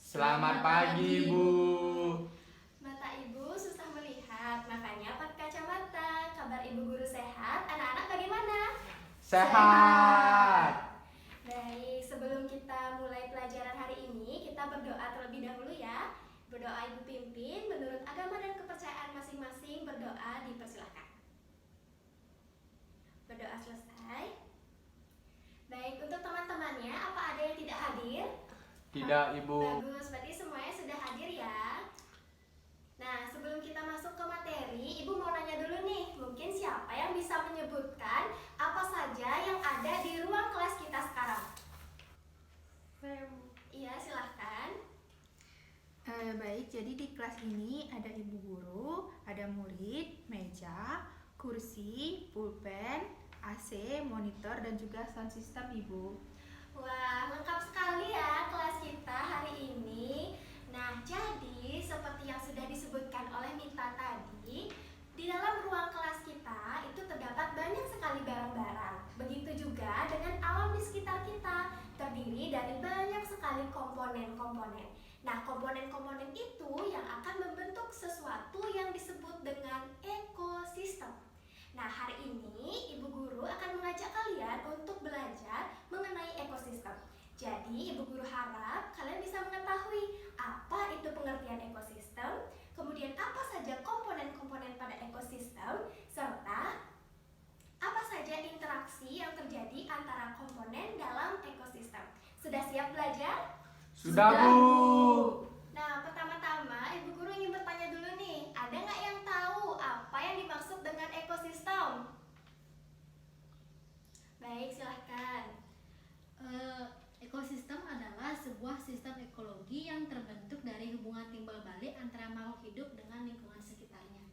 Selamat pagi, Bu. Mata Ibu susah melihat, makanya pakai kacamata. Kabar Ibu guru sehat? Anak-anak bagaimana? Sehat. Baik, sebelum kita mulai pelajaran hari ini, kita berdoa terlebih dahulu ya. Berdoa Ibu pimpin menurut agama dan kepercayaan masing-masing. Berdoa dipersilakan. Berdoa selesai. Baik, untuk teman-temannya, apa ada yang tidak hadir? Tidak, Ibu. Bagus, berarti semuanya sudah hadir ya. Nah, sebelum kita masuk ke materi, Ibu mau nanya dulu nih, mungkin siapa yang bisa menyebutkan apa saja yang ada di ruang kelas kita sekarang? Iya, silahkan. Baik, jadi di kelas ini ada ibu guru, ada murid, meja, kursi, pulpen, AC, monitor, dan juga sound system, Ibu. Wah, lengkap sekali ya kelas kita hari ini. Nah, jadi seperti yang sudah disebutkan oleh Mita tadi, di dalam ruang kelas kita itu terdapat banyak sekali barang-barang. Begitu juga dengan alam di sekitar kita, terdiri dari banyak sekali komponen-komponen. Nah, komponen-komponen itu yang akan membentuk sesuatu yang disebut dengan ekosistem. Nah, hari ini Ibu Guru akan mengajak kalian untuk belajar mengenai ekosistem. Jadi, Ibu Guru harap kalian bisa mengetahui apa itu pengertian ekosistem, kemudian apa saja komponen-komponen pada ekosistem, serta apa saja interaksi yang terjadi antara komponen dalam ekosistem. Sudah siap belajar? Sudah, Bu. Nah, pertama-tama Ibu Guru ingin bertanya dulu nih, ada nggak yang tahu apa yang dimaksud dengan ekosistem? Baik, silahkan. Ekosistem adalah sebuah sistem ekologi yang terbentuk dari hubungan timbal balik antara makhluk hidup dengan lingkungan sekitarnya.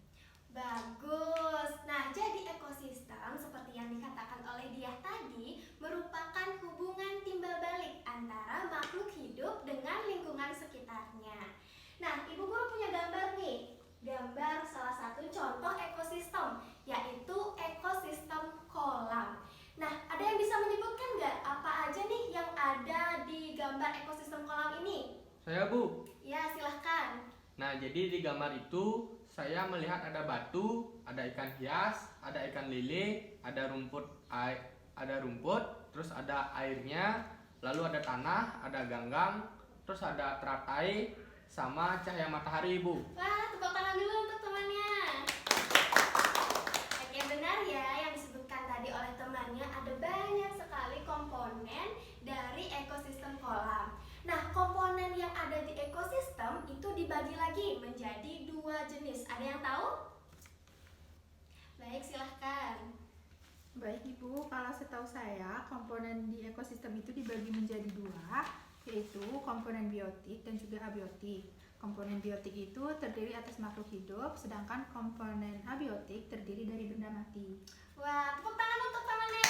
Bagus. Nah, jadi ekosistem seperti yang dikatakan oleh Diah tadi merupakan hubungan timbal balik antara makhluk hidup dengan lingkungan sekitarnya. Nah, Ibu Guru punya gambar nih. Gambar salah satu contoh ekosistem, yaitu ekosistem kolam. Nah, ada yang bisa menyebutkan nggak apa aja nih yang ada di gambar ekosistem kolam ini? Saya, Bu. Ya, silahkan. Nah, jadi di gambar itu saya melihat ada batu, ada ikan hias, ada ikan lele, ada rumput, terus ada airnya, lalu ada tanah, ada ganggang, terus ada teratai, sama cahaya matahari, Bu. Wah, tepuk tangan dulu untuk temannya. Oke, benar ya yang disebutkan tadi oleh temannya, ada banyak sekali komponen dari ekosistem kolam. Nah, komponen yang ada di ekosistem itu dibagi lagi menjadi dua jenis. Ada yang tahu? Baik, silahkan. Baik, Ibu, kalau setahu saya, komponen di ekosistem itu dibagi menjadi dua, yaitu komponen biotik dan juga abiotik. Komponen biotik itu terdiri atas makhluk hidup, sedangkan komponen abiotik terdiri dari benda mati. Wah, tepuk tangan untuk temannya.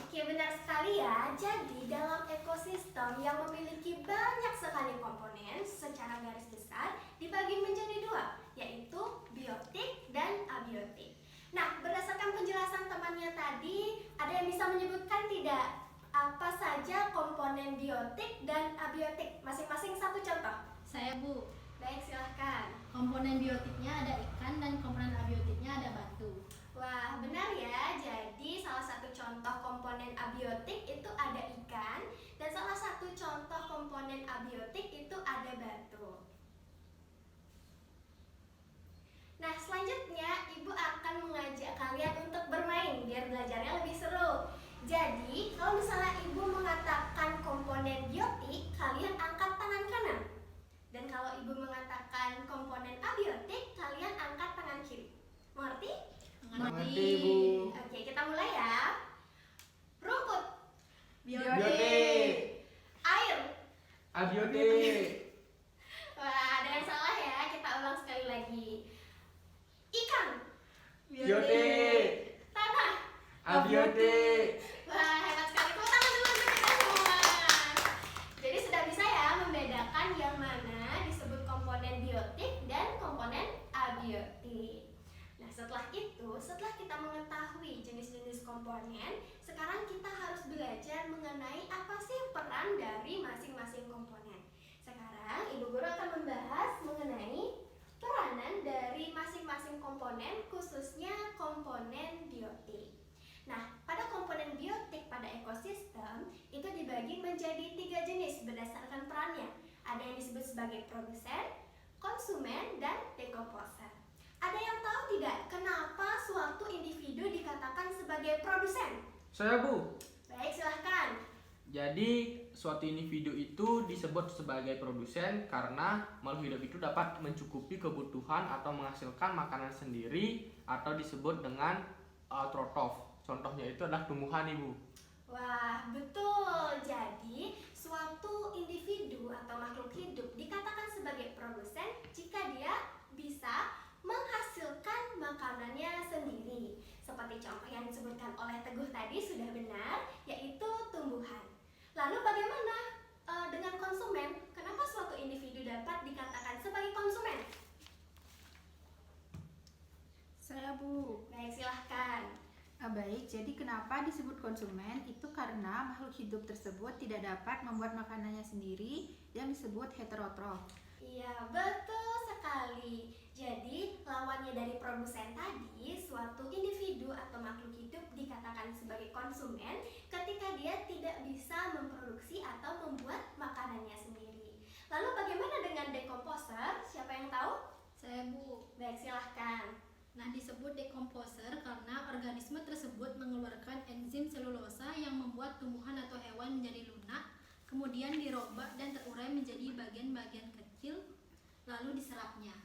Oke, benar sekali ya. Jadi dalam ekosistem yang memiliki banyak sekali komponen secara garis besar dibagi menjadi dua, yaitu biotik dan abiotik. Nah, berdasarkan penjelasan temannya tadi, ada yang bisa menyebutkan tidak apa saja komponen biotik dan abiotik? Masing-masing satu contoh. Saya, Bu. Baik, silahkan. Komponen biotiknya ada ikan dan komponen abiotiknya ada batu. Wah, benar ya. Jadi salah satu contoh komponen abiotik itu ada ikan dan salah satu contoh komponen abiotik itu ada batu. Nah, selanjutnya Ibu akan mengajak kalian untuk bermain biar belajarnya lebih seru. Jadi, kalau misalnya Ibu mengatakan komponen biotik, kalian angkat tangan kanan. Dan kalau Ibu mengatakan komponen abiotik, kalian angkat tangan kiri. Mengerti? Mengerti, Bu. Oke, kita mulai ya. Rumput, Biotik. air. Abiotik. Wah, ada yang salah ya. Kita ulang sekali lagi. Ikan, Biotik. tanah. Abiotik. Wah, hebat sekali. Tepuk tangan dulu untuk kita semua. Jadi sudah bisa ya membedakan yang mana disebut komponen biotik dan komponen abiotik. Nah, setelah itu, setelah kita mengetahui jenis-jenis komponen, sekarang kita harus belajar mengenai apa sih peran dari masing-masing komponen. Ibu Guru akan membahas mengenai peranan dari masing-masing komponen, khususnya komponen biotik. Nah, pada komponen biotik pada ekosistem itu dibagi menjadi 3 jenis berdasarkan perannya. Ada yang disebut sebagai produsen, konsumen, dan dekomposer. Ada yang tahu tidak kenapa suatu individu dikatakan sebagai produsen? Saya, Bu. Baik, silahkan. Jadi suatu individu itu disebut sebagai produsen karena makhluk hidup itu dapat mencukupi kebutuhan atau menghasilkan makanan sendiri atau disebut dengan autotrof. Contohnya itu adalah tumbuhan, Ibu. Wah, betul. Jadi, suatu individu atau makhluk hidup dikatakan sebagai produsen jika dia bisa menghasilkan makanannya sendiri. Seperti contoh yang disebutkan oleh Teguh tadi sudah benar, yaitu tumbuhan. Lalu bagaimana dengan konsumen? Kenapa suatu individu dapat dikatakan sebagai konsumen? Saya, Bu. Baik, silahkan. Baik, jadi kenapa disebut konsumen? Itu karena makhluk hidup tersebut tidak dapat membuat makanannya sendiri yang disebut heterotrof. Iya, betul sekali. Jadi, lawannya dari produsen tadi, suatu individu atau makhluk hidup dikatakan sebagai konsumen ketika dia tidak bisa memproduksi atau membuat makanannya sendiri. Lalu bagaimana dengan dekomposer? Siapa yang tahu? Saya, Bu. Baik, silahkan. Nah, disebut dekomposer karena organisme tersebut mengeluarkan enzim selulosa yang membuat tumbuhan atau hewan menjadi lunak, kemudian dirombak dan terurai menjadi bagian-bagian kecil, lalu diserapnya.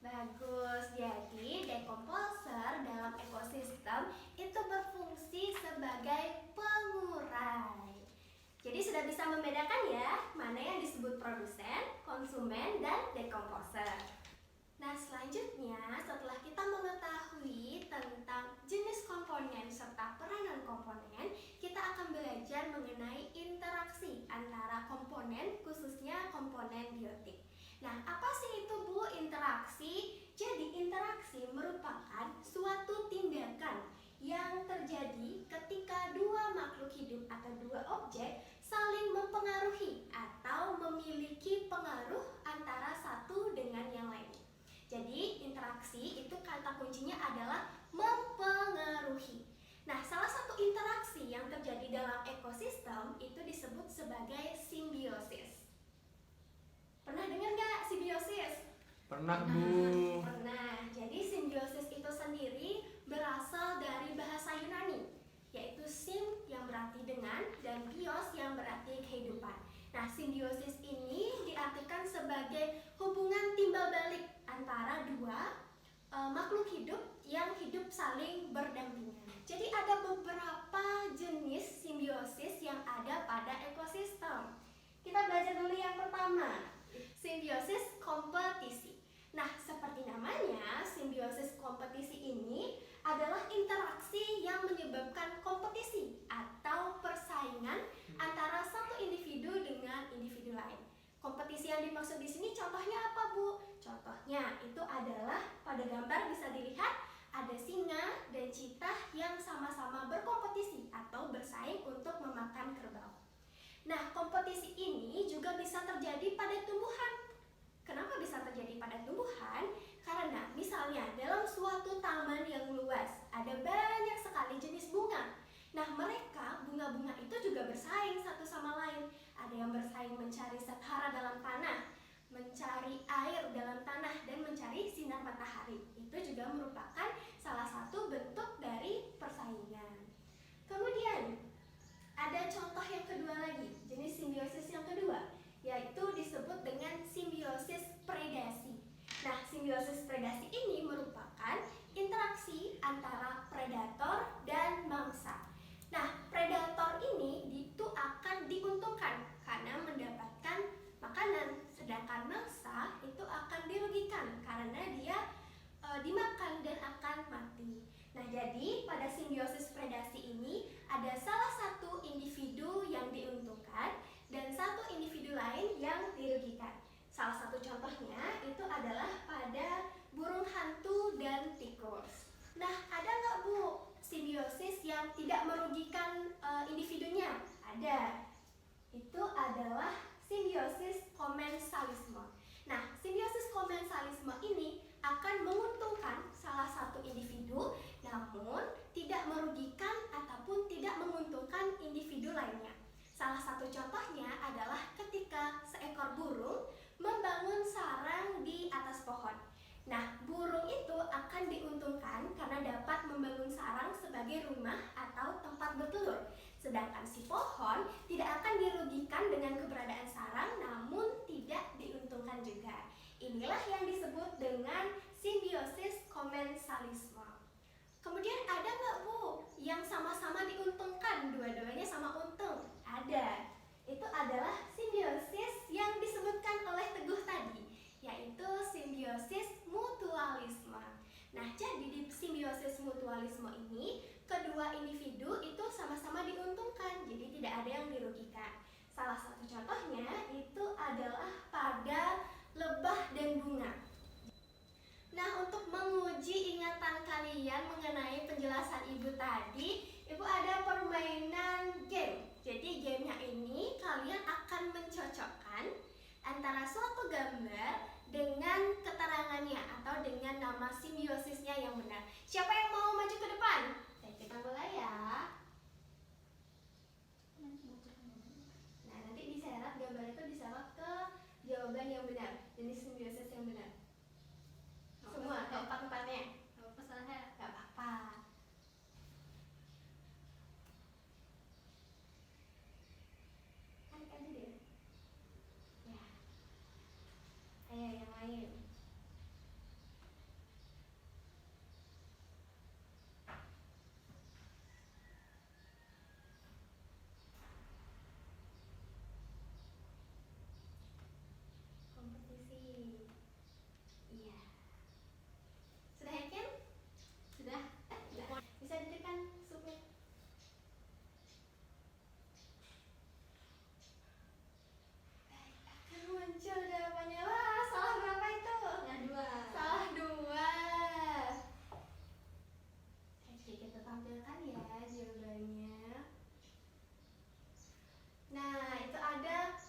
Bagus, jadi dekomposer dalam ekosistem itu berfungsi sebagai pengurai. Jadi sudah bisa membedakan ya, mana yang disebut produsen, konsumen, dan dekomposer. Nah, selanjutnya setelah kita mengetahui tentang jenis komponen serta peranan komponen, kita akan belajar mengenai interaksi antara komponen, khususnya komponen biotik. Nah, apa sih itu, Bu, interaksi? Jadi, interaksi merupakan suatu tindakan yang terjadi ketika dua makhluk hidup atau dua objek saling mempengaruhi atau memiliki pengaruh antara satu dengan yang lain. Jadi, interaksi itu kata kuncinya adalah mempengaruhi. Nah, salah satu interaksi yang terjadi dalam ekosistem itu disebut sebagai simbiosis. Pernah dengar nggak simbiosis? Pernah, Bu. Pernah. Jadi, simbiosis itu sendiri berasal dari bahasa Yunani, yaitu sim yang berarti dengan dan bios yang berarti kehidupan. Nah, simbiosis ini diartikan sebagai hubungan timbal balik antara dua makhluk hidup yang hidup saling berdampingan. Jadi ada beberapa jenis simbiosis yang ada pada ekosistem. Kita belajar dulu yang pertama, simbiosis kompetisi. Nah, seperti namanya, simbiosis kompetisi ini adalah interaksi yang menyebabkan kompetisi atau persaingan antara satu individu dengan individu lain. Kompetisi yang dimaksud di sini contohnya apa, Bu? Contohnya itu adalah pada gambar bisa dilihat ada singa dan citah yang sama-sama berkompetisi atau bersaing untuk memakan kerbau. Nah, kompetisi ini juga bisa terjadi pada tumbuhan. Kenapa bisa terjadi pada tumbuhan? Karena misalnya dalam suatu taman yang luas ada banyak sekali jenis bunga. Nah, mereka bunga-bunga itu juga bersaing satu sama lain. Ada yang bersaing mencari setara dalam tanah, mencari air dalam tanah, dan mencari sinar matahari. Itu juga merupakan salah satu bentuk dari persaingan. Kemudian ada contoh yang kedua lagi, jenis simbiosis yang kedua, yaitu disebut dengan simbiosis predasi. Nah, simbiosis predasi ini merupakan interaksi antara predator dan mangsa. Nah, predator ini itu akan diuntungkan karena mendapatkan makanan, sedangkan mangsa itu akan dirugikan karena dia dimakan dan akan mati. Nah, jadi pada simbiosis predasi ini ada salah satu individu yang diuntungkan dan satu individu lain yang dirugikan. Salah satu contohnya itu adalah pada burung hantu dan tikus. Nah, ada nggak, Bu, simbiosis yang tidak merugikan individunya? Ada. Itu adalah simbiosis komensalisme. Nah, simbiosis komensalisme ini akan menguntungkan salah satu individu, namun tidak merugikan ataupun tidak menguntungkan individu lainnya. Salah satu contohnya adalah ketika seekor burung membangun sarang di atas pohon. Nah, burung itu akan diuntungkan karena dapat membangun sarang sebagai rumah atau tempat bertelur. Sedangkan si pohon tidak akan dirugikan dengan keberadaan sarang, namun tidak diuntungkan juga. Inilah yang disebut dengan simbiosis komensalisme. Kemudian ada nggak Bu yang sama-sama diuntungkan, dua-duanya sama untung? Ada. Itu adalah simbiosis yang disebutkan oleh Teguh tadi, yaitu simbiosis mutualisme. Nah, jadi di simbiosis mutualisme ini, kedua individu itu sama-sama diuntungkan, jadi tidak ada yang dirugikan. Salah satu contohnya itu adalah pada lebah dan bunga. Nah, untuk menguji ingatan kalian mengenai penjelasan Ibu tadi, Ibu ada permainan game. Jadi gamenya ini kalian akan mencocokkan antara suatu gambar dengan keterangannya atau dengan nama simbiosisnya yang benar. Siapa yang mau maju ke depan? Kita mulai ya. Nah, nanti diseret, gambar itu diseret ke jawaban yang benar, jenis simbiosis yang benar. Semua, keempat-empatnya. Apa salahnya? Gak apa-apa. Tarik aja deh. Ya. Ayo yang lain. Kompetisi. Iya. Sudah yakin? Sudah. Bisa ditekan submit. Baik, akan muncul jawabannya. Wah, salah berapa itu? Ya, 2. Salah 2. Oke, kita tampilkan ya jawabannya. Nah, itu ada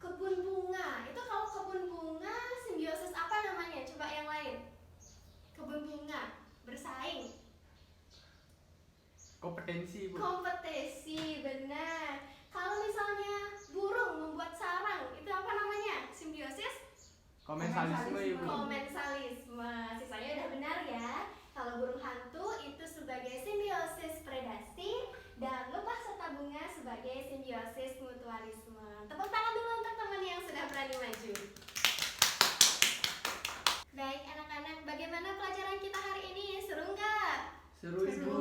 kebun bunga. Itu kalau kebun bunga simbiosis apa namanya? Coba yang lain. Kebun bunga bersaing. Kompetensi, Bu. Kompetisi, benar. Kalau misalnya burung membuat sarang, itu apa namanya? Simbiosis Komensalisme, Ibu. komensalisme. Sisanya udah benar ya. Kalau burung hantu itu sebagai simbiosis predasi dan lebah serta bunga sebagai simbiosis mutualisme. Tepuk tangan dulu untuk teman yang sudah berani maju. Baik anak-anak, bagaimana pelajaran kita hari ini? Seru nggak? Seru, Ibu.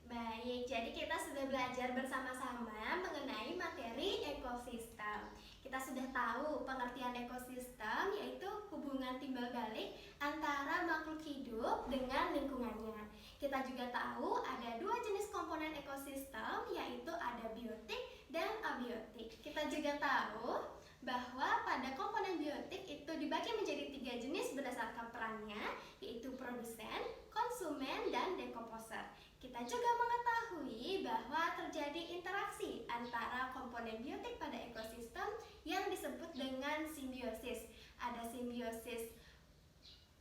Baik, jadi kita sudah belajar bersama-sama mengenai materi ekosistem. Kita sudah tahu pengertian ekosistem, yaitu hubungan timbal balik antara makhluk hidup dengan lingkungannya. Kita juga tahu ada 2 jenis komponen ekosistem, yaitu ada biotik dan abiotik. Kita juga tahu bahwa pada komponen biotik itu dibagi menjadi 3 jenis berdasarkan perannya, yaitu produsen, konsumen, dan dekomposer. Kita juga mengetahui bahwa terjadi interaksi antara komponen biotik pada ekosistem yang disebut dengan simbiosis. Ada simbiosis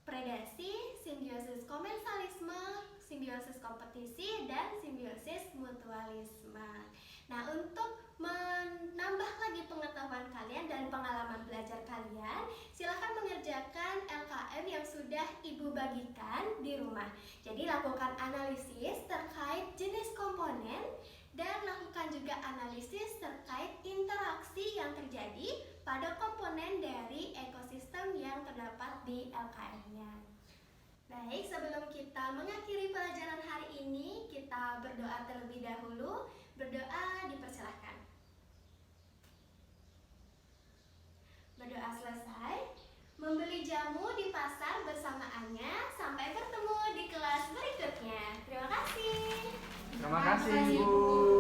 predasi, simbiosis komensalisme, simbiosis kompetisi, dan simbiosis mutualisme. Nah, untuk menambah lagi pengetahuan kalian dan pengalaman belajar kalian, silakan mengerjakan LKM yang sudah Ibu bagikan di rumah. Jadi lakukan analisis terkait jenis komponen dan lakukan juga analisis terkait interaksi yang terjadi pada komponen dari ekosistem yang terdapat di LKM-nya. Baik, sebelum kita mengakhiri pelajaran hari ini, kita berdoa terlebih dahulu. Berdoa dipersilahkan. Berdoa selesai. Membeli jamu di pasar bersama Anya. Sampai bertemu di kelas berikutnya. Terima kasih. Terima kasih, Ibu.